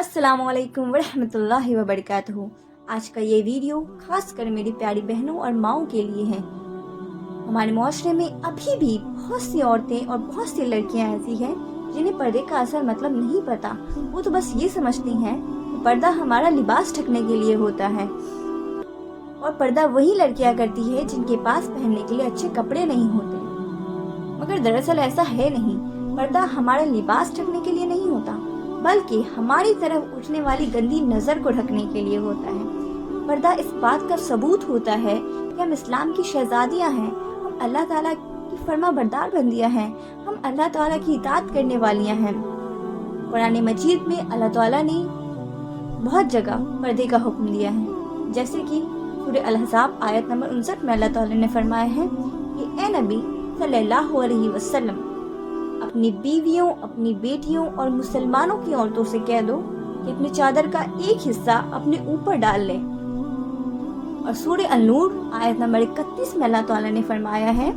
अस्सलाम वालेकुम वरहमतुल्लाहि वबरकातुहू। आज का ये वीडियो खास कर मेरी प्यारी बहनों और माओं के लिए है। हमारे माशरे में अभी भी बहुत सी औरतें और बहुत सी लड़कियां ऐसी हैं जिन्हें पर्दे का असल मतलब नहीं पता। वो तो बस ये समझती हैं कि पर्दा हमारा लिबास ढकने के लिए होता है, और पर्दा वही लड़कियां करती है जिनके पास पहनने के लिए अच्छे कपड़े नहीं होते। मगर दरअसल ऐसा है नहीं। पर्दा हमारा लिबास ढकने के लिए नहीं होता, बल्कि हमारी तरफ उठने वाली गंदी नजर को ढकने के लिए होता है। पर्दा इस बात का सबूत होता है कि हम इस्लाम की शहजादियां हैं, हम अल्लाह ताला की फर्मा बरदार बंदियां हैं, हम अल्लाह ताला की इताअत करने वालियां हैं। कुरान मजीद में अल्लाह ताला ने बहुत जगह पर्दे का हुक्म दिया है, जैसे कि सूरह अल-अहज़ाब आयत नंबर 59 में अल्लाह ताला ने फरमाया है कि ए नबी सल्लल्लाहु अलैहि वसल्लम, अपनी बीवियों, अपनी बेटियों और मुसलमानों की औरतों से कह दो कि अपनी चादर का एक हिस्सा अपने ऊपर डाल लें। और सूरह अन-नूर आयत नंबर 31 में अल्लाह ताला ने फरमाया है,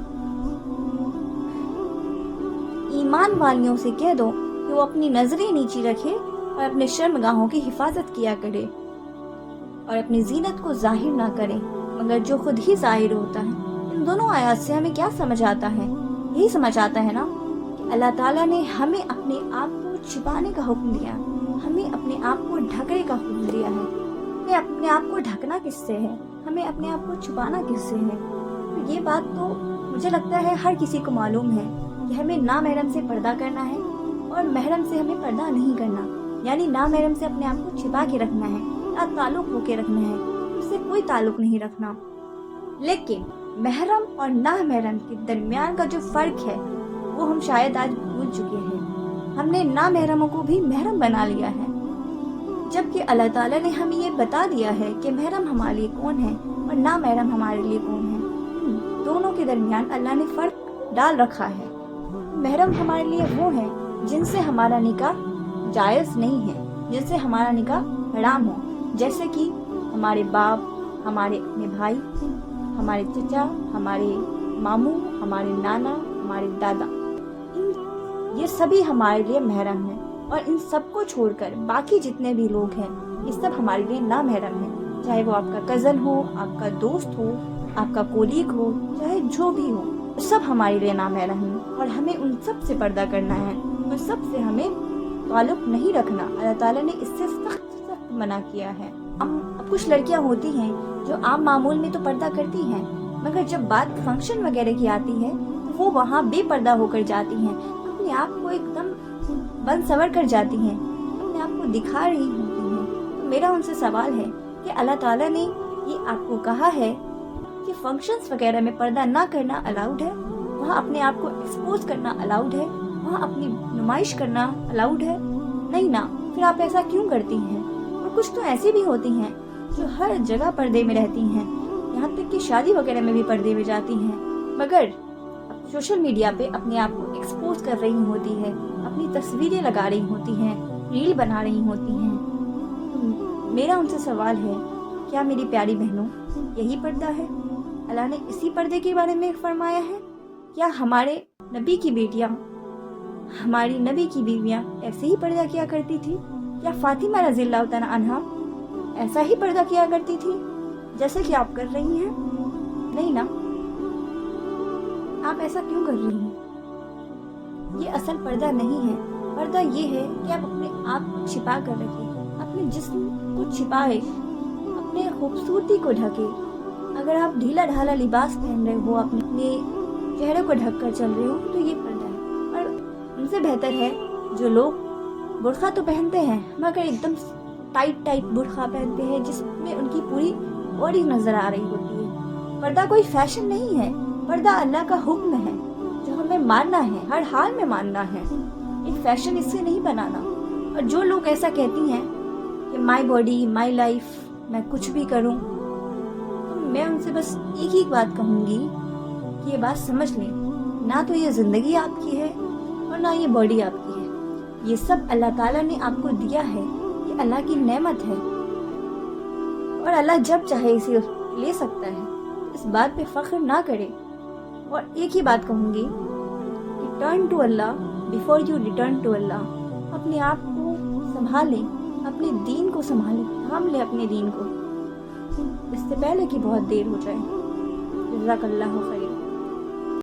ईमान वालियों से कह दो कि वो अपनी नजरें नीची रखे और अपने शर्मगाहों की हिफाजत किया करे और अपनी जीनत को जाहिर ना करें मगर जो खुद ही जाहिर होता है। इन दोनों आयत से हमें क्या समझ आता है? यही समझ आता है ना, अल्लाह ताला ने हमें अपने आप को छिपाने का हुक्म दिया, हमें अपने आप को ढकने का हुक्म दिया है। हमें अपने आप को ढकना किससे है? हमें अपने आप को छुपाना किससे है? तो ये बात तो मुझे लगता है हर किसी को मालूम है कि हमें ना महरम से पर्दा करना है और महरम से हमें पर्दा नहीं करना। यानी ना महरम से अपने आप को छिपा के रखना है, ना ताल्लुक होके रखना है, उससे कोई ताल्लुक नहीं रखना। लेकिन महरम और ना महरम के दरमियान का जो फर्क है वो हम शायद आज भूल चुके हैं। हमने ना महरमों को भी महरम बना लिया है, जबकि अल्लाह ताला ने हमें ये बता दिया है कि महरम हमारे लिए कौन है और ना महरम हमारे लिए कौन है। दोनों के दरमियान अल्लाह ने फर्क डाल रखा है। महरम हमारे लिए वो है जिनसे हमारा निकाह जायज़ नहीं है, जिनसे हमारा निकाह हराम हो, जैसे कि हमारे बाप, हमारे अपने भाई, हमारे चचा, हमारे मामू, हमारे नाना, हमारे दादा, ये सभी हमारे लिए महरम हैं। और इन सबको छोड़कर बाकी जितने भी लोग हैं ये सब हमारे लिए ना महरम हैं। चाहे वो आपका कज़न हो, आपका दोस्त हो, आपका कोलीग हो, चाहे जो भी हो, सब हमारे लिए ना महरम हैं और हमें उन सब से पर्दा करना है, उन सब से हमें ताल्लुक नहीं रखना। अल्लाह ताला ने इससे सख्त मना किया है। अब कुछ लड़कियां होती हैं जो आम मामूल में तो पर्दा करती हैं, मगर जब बात फंक्शन वगैरह की आती है तो वो वहाँ बेपर्दा होकर जाती हैं, अपने आप को एकदम बन सवर कर जाती हैं, अपने आप को दिखा रही होती हैं। तो मेरा उनसे सवाल है कि अल्लाह ताला ने ये आपको कहा है कि फंक्शंस वगैरह में पर्दा ना करना अलाउड है, वहाँ अपने आप को एक्सपोज करना अलाउड है, वहाँ अपनी नुमाइश करना अलाउड है? नहीं ना, फिर आप ऐसा क्यों करती हैं? और कुछ तो ऐसी भी होती हैं जो हर जगह पर्दे में रहती हैं, यहाँ तक कि शादी वगैरह में भी पर्दे में जाती हैं, मगर सोशल मीडिया पे अपने आप को एक्सपोज कर रही होती है, अपनी तस्वीरें लगा रही होती हैं, रील बना रही होती हैं। तो मेरा उनसे सवाल है, क्या मेरी प्यारी बहनों यही पर्दा है? अल्लाह ने इसी पर्दे के बारे में फरमाया है? क्या हमारे नबी की बेटियां, हमारी नबी की बीवियां ऐसे ही पर्दा किया करती थी? क्या फातिमा रज़ियल्लाहु तआला अन्हा ऐसा ही पर्दा किया करती थी जैसे कि आप कर रही हैं? नहीं ना। आप ऐसा क्यों कर रही हैं? ये असल पर्दा नहीं है। पर्दा ये है कि आप अपने आप को छिपा कर रखें, अपने जिस्म को छिपाए, अपने खूबसूरती को ढके। अगर आप ढीला ढाला लिबास पहन रहे हो, अपने चेहरे को ढक कर चल रहे हो, तो ये पर्दा है। और उनसे बेहतर है जो लोग बुर्का तो पहनते हैं मगर एकदम टाइट बुर्का पहनते हैं जिसमें उनकी पूरी बॉडी नजर आ रही होती है। पर्दा कोई फैशन नहीं है, पर्दा अल्लाह का हुक्म है जो हमें मानना है, हर हाल में मानना है। एक फैशन इससे नहीं बनाना। और जो लोग ऐसा कहती हैं कि माई बॉडी माई लाइफ, मैं कुछ भी करूं, तो मैं उनसे बस एक ही बात कहूंगी कि ये बात समझ लें, ना तो ये जिंदगी आपकी है और ना ये बॉडी आपकी है। ये सब अल्लाह ताला ने आपको दिया है, ये अल्लाह की नेमत है और अल्लाह जब चाहे इसे ले सकता है। इस बात पे फख्र ना करें। और एक ही बात कहूँगी कि turn to Allah before you return to Allah. अपने आप को संभालें, اپنے دین کو سنبھالے، تھام لے اپنے دین کو، اس سے پہلے کہ بہت دیر ہو جائے۔ جزاک اللہ خیر۔